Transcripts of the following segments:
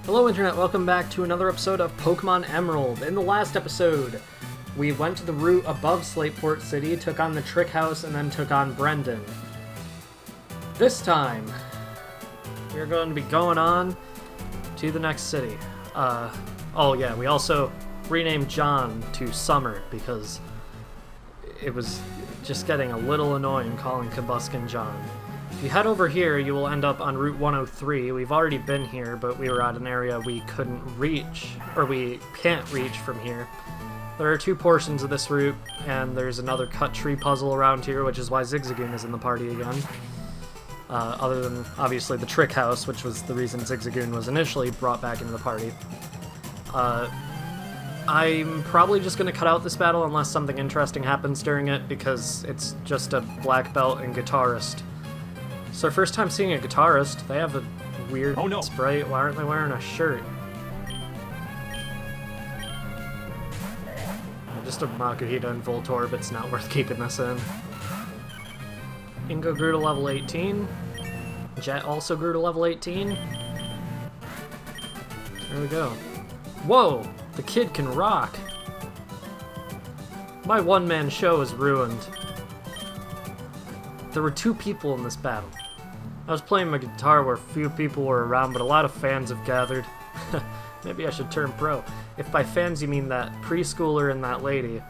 Hello Internet, welcome back to another episode of Pokemon Emerald. In the last episode, we went to the route above Slateport City, took on the Trick House, and then took on Brendan. This time, we're going to be going on to the next city. Oh yeah, we also renamed John to Summer because it was just getting a little annoying calling Kabuskin John. If you head over here, you will end up on Route 103. We've already been here, but we were at an area we couldn't reach, or we can't reach from here. There are two portions of this route, and there's another cut tree puzzle around here, which is why Zigzagoon is in the party again. Other than, obviously, the Trick House, which was the reason Zigzagoon was initially brought back into the party. I'm probably just going to cut out this battle unless something interesting happens during it, because it's just a black belt and guitarist. It's our first time seeing a guitarist. They have a weird sprite. Why aren't they wearing a shirt? Just a Makuhita and Voltorb, it's not worth keeping this in. Ingo grew to level 18. Jet also grew to level 18. There we go. Whoa! The kid can rock! My one-man show is ruined. There were two people in this battle. I was playing my guitar where few people were around, but a lot of fans have gathered. Maybe I should turn pro. If by fans you mean that preschooler and that lady,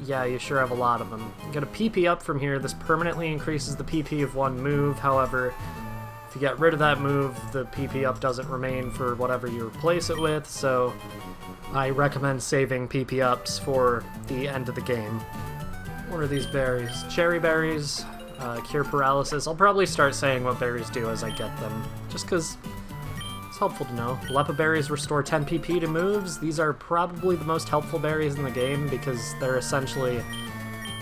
yeah, you sure have a lot of them. Get a PP up from here. This permanently increases the PP of one move. However, if you get rid of that move, the PP up doesn't remain for whatever you replace it with, so I recommend saving PP ups for the end of the game. What are these berries? Cherry berries. Cure paralysis. I'll probably start saying what berries do as I get them, just because it's helpful to know. Lepa berries restore 10 PP to moves. These are probably the most helpful berries in the game because they're essentially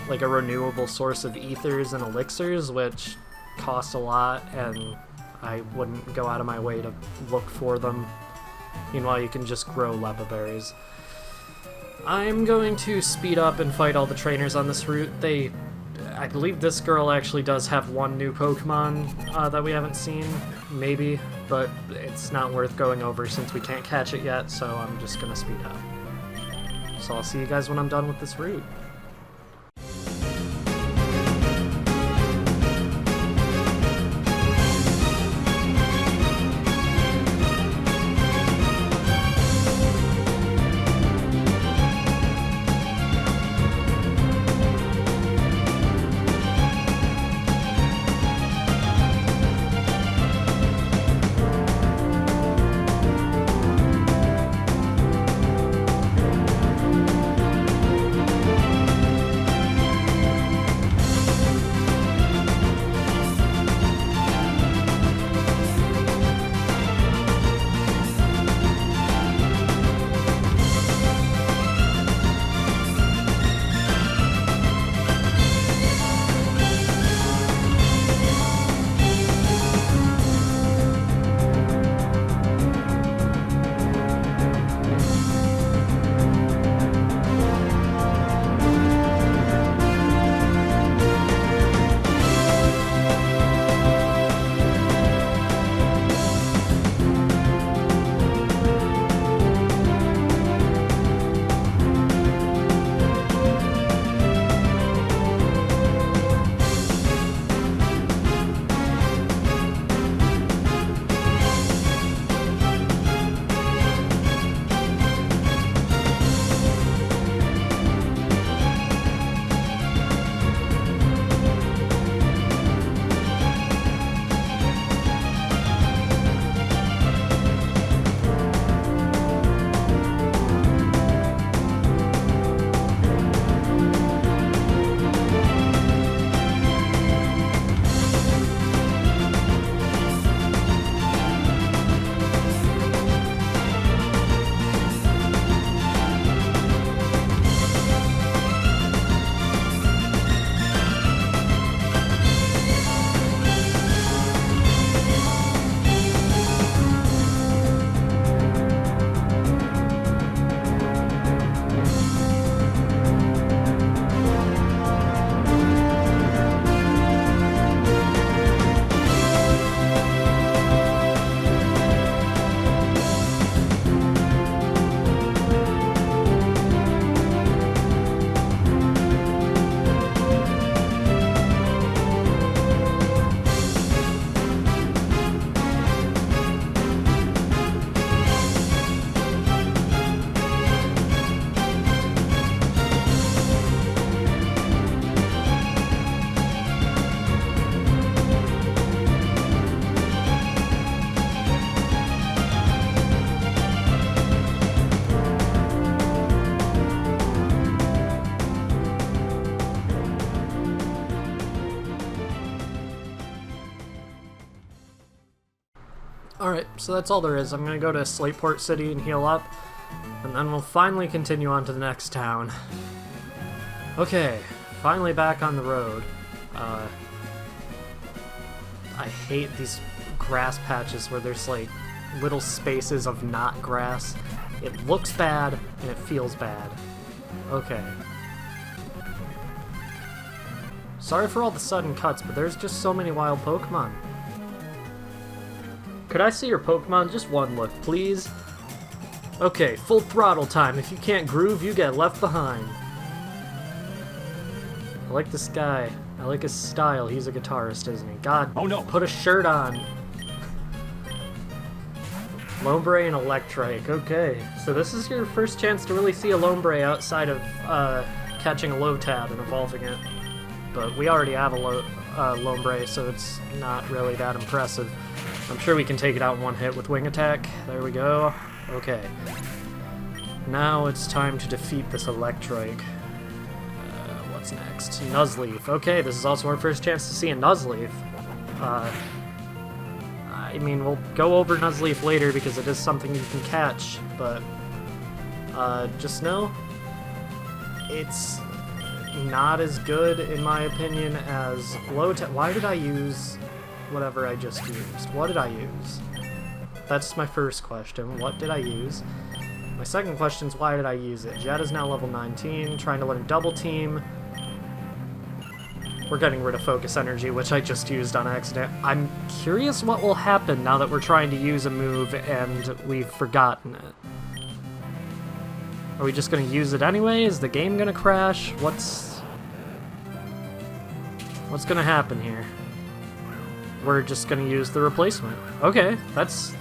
like a renewable source of ethers and elixirs, which cost a lot, and I wouldn't go out of my way to look for them. Meanwhile, you can just grow Lepa berries. I'm going to speed up and fight all the trainers on this route. I believe this girl actually does have one new Pokemon that we haven't seen, maybe, but it's not worth going over since we can't catch it yet, so I'm just gonna speed up. So I'll see you guys when I'm done with this route. So that's all there is. I'm gonna go to Slateport City and heal up, and then we'll finally continue on to the next town. Okay, finally back on the road. I hate these grass patches where there's like little spaces of not grass. It looks bad and it feels bad. Okay. Sorry for all the sudden cuts, but there's just so many wild Pokemon. Could I see your Pokemon? Just one look, please. Okay, full throttle time. If you can't groove, you get left behind. I like this guy. I like his style. He's a guitarist, isn't he? God, oh no! Put a shirt on. Lombre and Electrike. Okay, so this is your first chance to really see a Lombre outside of catching a Lotad and evolving it. But we already have a Lombre, so it's not really that impressive. I'm sure we can take it out in one hit with Wing Attack. There we go. Okay. Now it's time to defeat this Electrike. What's next? Nuzleaf. Okay, this is also our first chance to see a Nuzleaf. I mean, we'll go over Nuzleaf later because it is something you can catch, but just know it's not as good, in my opinion, as Lotad. Why did I use whatever I just used? What did I use? That's my first question. What did I use? My second question is why did I use it? Jet is now level 19, trying to let him double team. We're getting rid of Focus Energy, which I just used on accident. I'm curious what will happen now that we're trying to use a move and we've forgotten it. Are we just going to use it anyway? Is the game going to crash? What's going to happen here? We're just going to use the replacement. Okay, that's...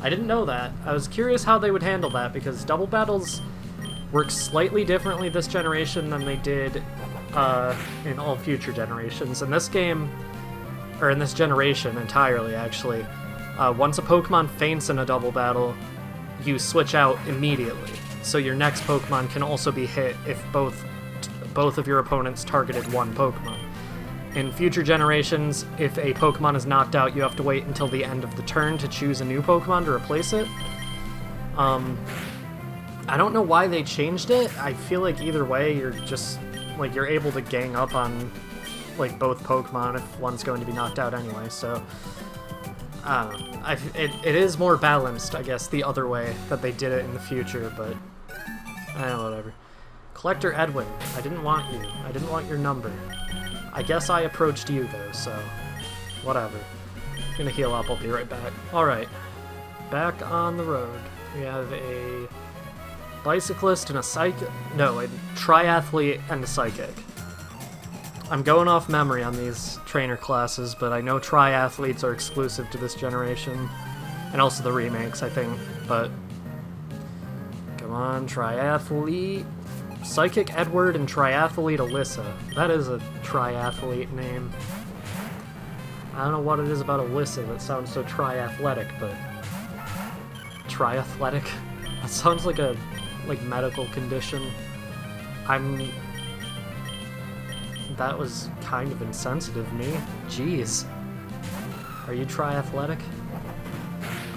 I didn't know that. I was curious how they would handle that, because double battles work slightly differently this generation than they did in all future generations. In this game, or in this generation entirely, actually, once a Pokemon faints in a double battle, you switch out immediately. So your next Pokemon can also be hit if both of your opponents targeted one Pokemon. In future generations, if a Pokemon is knocked out, you have to wait until the end of the turn to choose a new Pokemon to replace it. I don't know why they changed it. I feel like either way, you're just, like, you're able to gang up on, like, both Pokemon if one's going to be knocked out anyway, so... I don't know. It is more balanced, I guess, the other way that they did it in the future, but... whatever. Collector Edwin, I didn't want you. I didn't want your number. I guess I approached you, though, so... whatever. I'm gonna heal up, I'll be right back. Alright. Back on the road. We have a... bicyclist and a psychic... no, a triathlete and a psychic. I'm going off memory on these trainer classes, but I know triathletes are exclusive to this generation. And also the remakes, I think, but... come on, triathlete... Psychic Edward and Triathlete Alyssa. That is a triathlete name. I don't know what it is about Alyssa that sounds so triathletic, but... triathletic? That sounds like a... like medical condition. That was kind of insensitive of me. Jeez. Are you triathletic?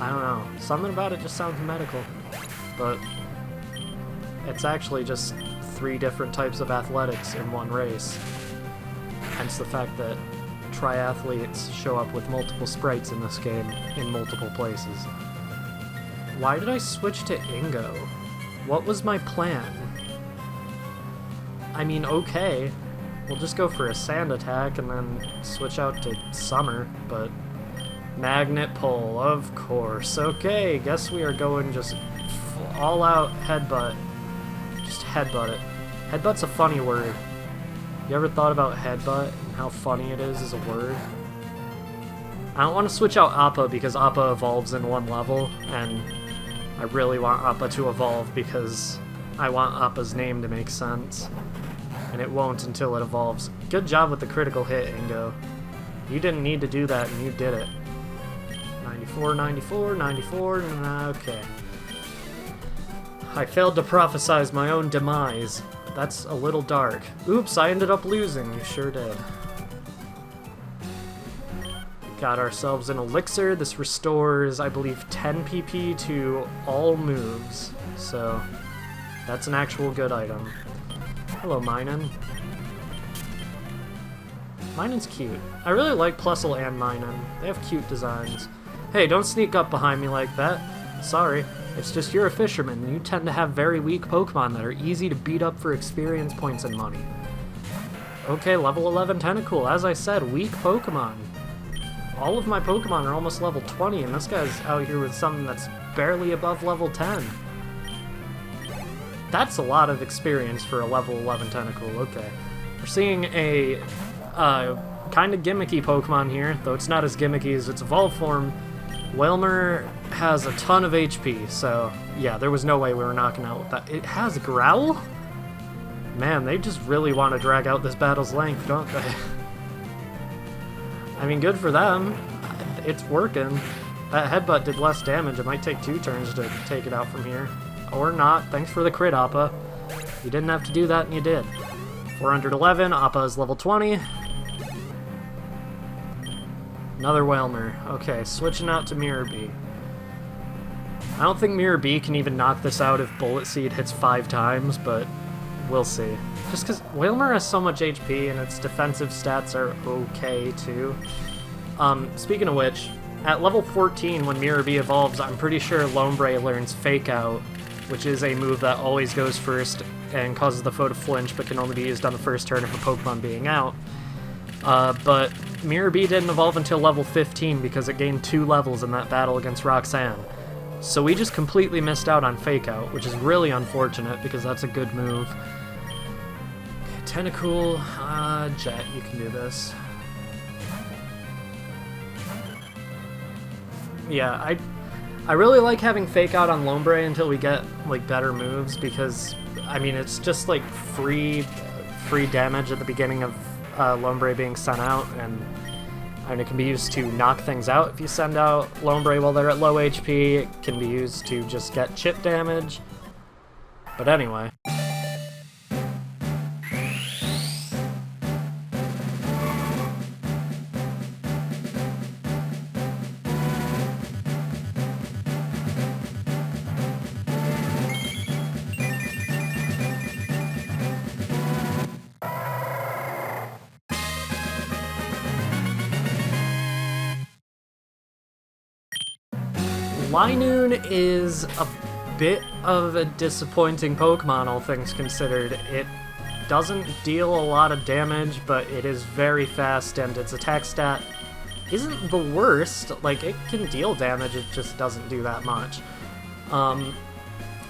I don't know. Something about it just sounds medical. But it's actually just 3 different types of athletics in one race. Hence the fact that triathletes show up with multiple sprites in this game in multiple places. Why did I switch to Ingo? What was my plan? I mean, okay. We'll just go for a sand attack and then switch out to Summer, but... Magnet Pull, of course. Okay, guess we are going just all out headbutt. Just headbutt it. Headbutt's a funny word. You ever thought about headbutt and how funny it is as a word? I don't want to switch out Appa because Appa evolves in 1 level, and I really want Appa to evolve because I want Appa's name to make sense. And it won't until it evolves. Good job with the critical hit, Ingo. You didn't need to do that, and you did it. 94, 94, 94, okay. I failed to prophesize my own demise. That's a little dark. Oops, I ended up losing. You sure did. Got ourselves an elixir. This restores, I believe, 10 PP to all moves. So that's an actual good item. Hello, Minun. Minun's cute. I really like Plusle and Minun. They have cute designs. Hey, don't sneak up behind me like that. Sorry. It's just you're a fisherman, and you tend to have very weak Pokemon that are easy to beat up for experience points and money. Okay, level 11 Tentacool. As I said, weak Pokemon. All of my Pokemon are almost level 20, and this guy's out here with something that's barely above level 10. That's a lot of experience for a level 11 Tentacool. Okay. We're seeing a kind of gimmicky Pokemon here, though it's not as gimmicky as its evolved form. Wailmer has a ton of HP, so yeah, there was no way we were knocking out with that. It has Growl? Man, they just really want to drag out this battle's length, don't they? I mean, good for them. It's working. That headbutt did less damage. It might take 2 turns to take it out from here. Or not. Thanks for the crit, Appa. You didn't have to do that, and you did. 411. Appa is level 20. Another Wailmer. Okay, switching out to Mirror B. I don't think Mirror B can even knock this out if Bullet Seed hits 5 times, but we'll see. Just because Wailmer has so much HP and its defensive stats are okay too. Speaking of which, at level 14 when Mirror B evolves, I'm pretty sure Lombre learns Fake Out, which is a move that always goes first and causes the foe to flinch but can only be used on the first turn of a Pokemon being out. But Mirror B didn't evolve until level 15 because it gained 2 levels in that battle against Roxanne. So we just completely missed out on Fake Out, which is really unfortunate because that's a good move. Tentacool, Jet, you can do this. Yeah, I really like having Fake Out on Lombre until we get like better moves because I mean it's just like free damage at the beginning of Lombre being sent out, and it can be used to knock things out if you send out Lombre while they're at low HP. It can be used to just get chip damage. But anyway. Linoon is a bit of a disappointing Pokemon, all things considered. It doesn't deal a lot of damage, but it is very fast, and its attack stat isn't the worst. Like, it can deal damage, it just doesn't do that much.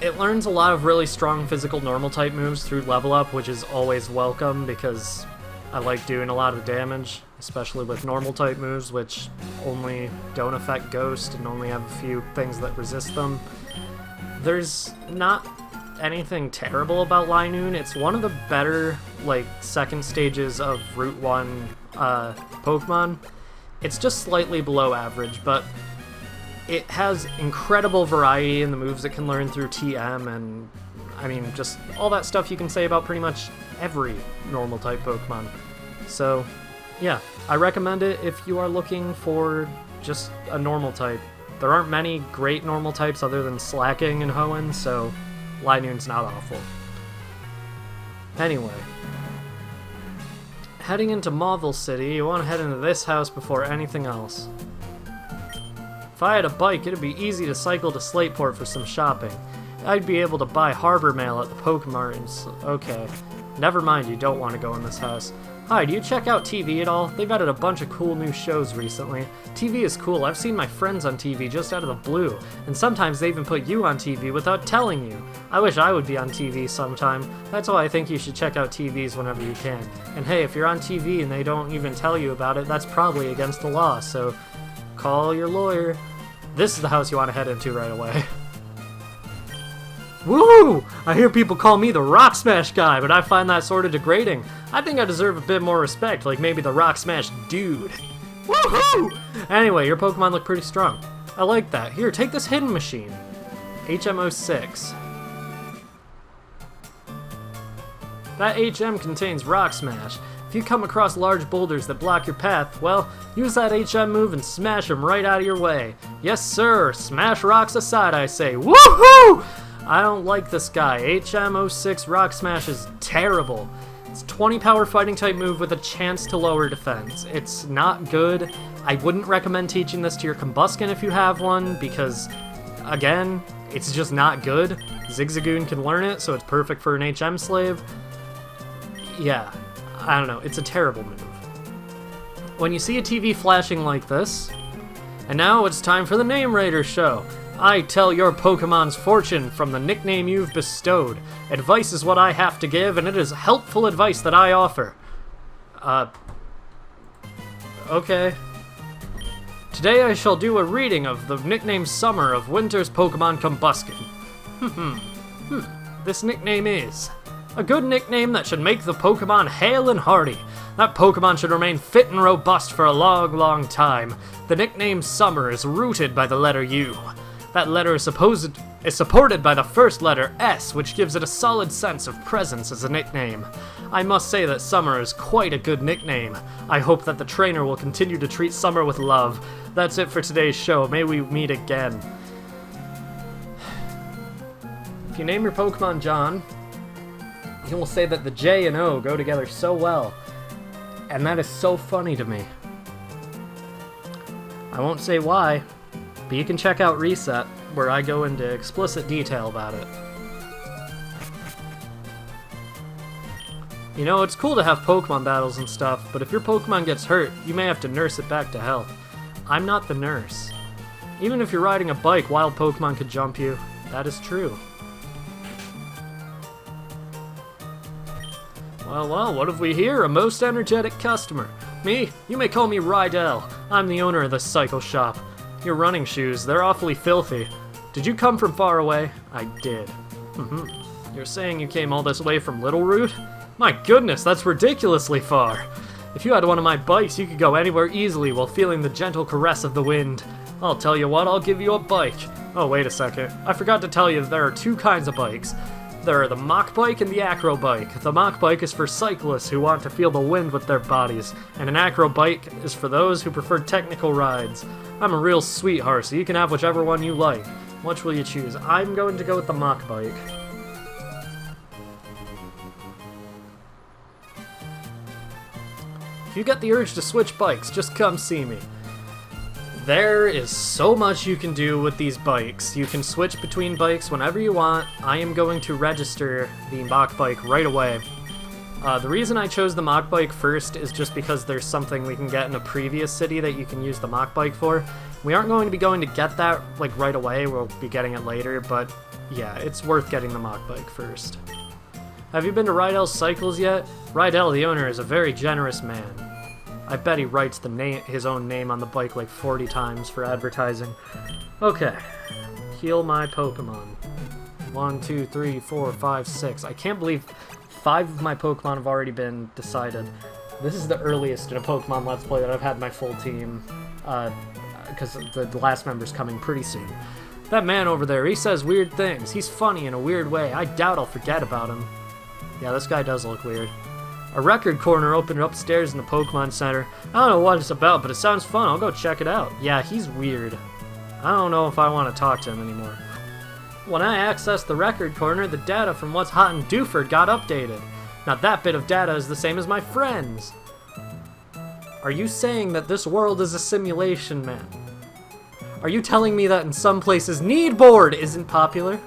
It learns a lot of really strong physical normal-type moves through level up, which is always welcome, because I like doing a lot of damage, especially with normal-type moves, which only don't affect Ghost and only have a few things that resist them. There's not anything terrible about Linoon. It's one of the better, like, second stages of Route 1 Pokemon. It's just slightly below average, but it has incredible variety in the moves it can learn through TM, and, I mean, just all that stuff you can say about pretty much every normal-type Pokemon. So, yeah, I recommend it if you are looking for just a normal type. There aren't many great normal types other than Slacking and Hoenn, so Linoon's not awful. Anyway, heading into Mauville City, you want to head into this house before anything else. If I had a bike, it'd be easy to cycle to Slateport for some shopping. I'd be able to buy Harbor Mail at the Pokemartins. Okay, never mind, you don't want to go in this house. Hi, do you check out TV at all? They've added a bunch of cool new shows recently. TV is cool. I've seen my friends on TV just out of the blue, and sometimes they even put you on TV without telling you. I wish I would be on TV sometime. That's why I think you should check out TVs whenever you can. And hey, if you're on TV and they don't even tell you about it, that's probably against the law, so call your lawyer. This is the house you want to head into right away. Woo! I hear people call me the Rock Smash guy, but I find that sort of degrading. I think I deserve a bit more respect, like maybe the Rock Smash dude. Woohoo! Anyway, your Pokemon look pretty strong. I like that. Here, take this hidden machine. HM06. That HM contains Rock Smash. If you come across large boulders that block your path, well, use that HM move and smash them right out of your way. Yes, sir. Smash rocks aside, I say. Woohoo! I don't like this guy. HM06 Rock Smash is terrible. It's 20 power fighting type move with a chance to lower defense. It's not good. I wouldn't recommend teaching this to your Combuskin if you have one, because, again, it's just not good. Zigzagoon can learn it, so it's perfect for an HM slave. Yeah, I don't know. It's a terrible move. When you see a TV flashing like this, and now it's time for the Name Raider show. I tell your Pokemon's fortune from the nickname you've bestowed. Advice is what I have to give, and it is helpful advice that I offer. Okay. Today I shall do a reading of the nickname Summer of Winter's Pokemon Combuskin. This nickname is a good nickname that should make the Pokemon hale and hearty. That Pokemon should remain fit and robust for a long, long time. The nickname Summer is rooted by the letter U. That letter is supported by the first letter, S, which gives it a solid sense of presence as a nickname. I must say that Summer is quite a good nickname. I hope that the trainer will continue to treat Summer with love. That's it for today's show. May we meet again. If you name your Pokemon John, you will say that the J and O go together so well. And that is so funny to me. I won't say why, but you can check out Reset, where I go into explicit detail about it. You know, it's cool to have Pokemon battles and stuff, but if your Pokemon gets hurt, you may have to nurse it back to health. I'm not the nurse. Even if you're riding a bike, wild Pokemon could jump you. That is true. Well, what have we here? A most energetic customer. Me? You may call me Rydell. I'm the owner of this cycle shop. Your running shoes, they're awfully filthy. Did you come from far away? I did. You're saying you came all this way from Little Root? My goodness, that's ridiculously far. If you had one of my bikes, you could go anywhere easily while feeling the gentle caress of the wind. I'll tell you what, I'll give you a bike. Oh, wait a second. I forgot to tell you that there are two kinds of bikes. There are the Moc Bike and the Acro Bike. The Moc Bike is for cyclists who want to feel the wind with their bodies, and an Acro Bike is for those who prefer technical rides. I'm a real sweetheart, so you can have whichever one you like. Which will you choose? I'm going to go with the Moc Bike. If you get the urge to switch bikes, just come see me. There is so much you can do with these bikes. You can switch between bikes whenever you want. I am going to register the Moc Bike right away. The reason I chose the Moc Bike first is just because there's something we can get in a previous city that you can use the Moc Bike for. We aren't going to be going to get that like right away, we'll be getting it later, but yeah, it's worth getting the Moc Bike first. Have you been to Rydell's Cycles yet? Rydell, the owner, is a very generous man. I bet he writes his own name on the bike like 40 times for advertising. Okay, heal my Pokemon. 1, 2, 3, 4, 5, 6. I can't believe 5 of my Pokemon have already been decided. This is the earliest in a Pokemon Let's Play that I've had my full team, because the last member's coming pretty soon. That man over there, he says weird things. He's funny in a weird way. I doubt I'll forget about him. Yeah, this guy does look weird. A record corner opened upstairs in the Pokemon Center. I don't know what it's about, but it sounds fun. I'll go check it out. Yeah, he's weird. I don't know if I want to talk to him anymore. When I accessed the record corner, the data from What's Hot in Dewford got updated. Now that bit of data is the same as my friends. Are you saying that this world is a simulation, man? Are you telling me that in some places Needboard isn't popular?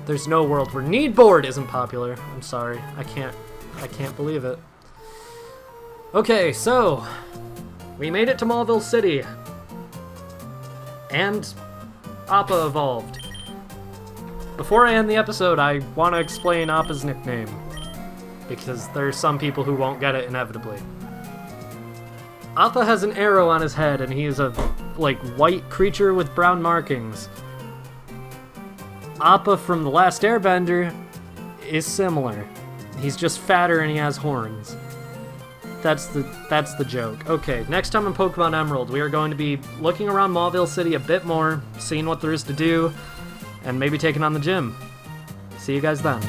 There's no world where Needboard isn't popular. I'm sorry. I can't believe it. Okay, so we made it to Mauville City. And Appa evolved. Before I end the episode, I want to explain Appa's nickname, because there's some people who won't get it inevitably. Appa has an arrow on his head, and he is a, white creature with brown markings. Appa from The Last Airbender is similar. He's just fatter and he has horns. That's the joke. Okay, next time on Pokemon Emerald, we are going to be looking around Mauville City a bit more, seeing what there is to do, and maybe taking on the gym. See you guys then.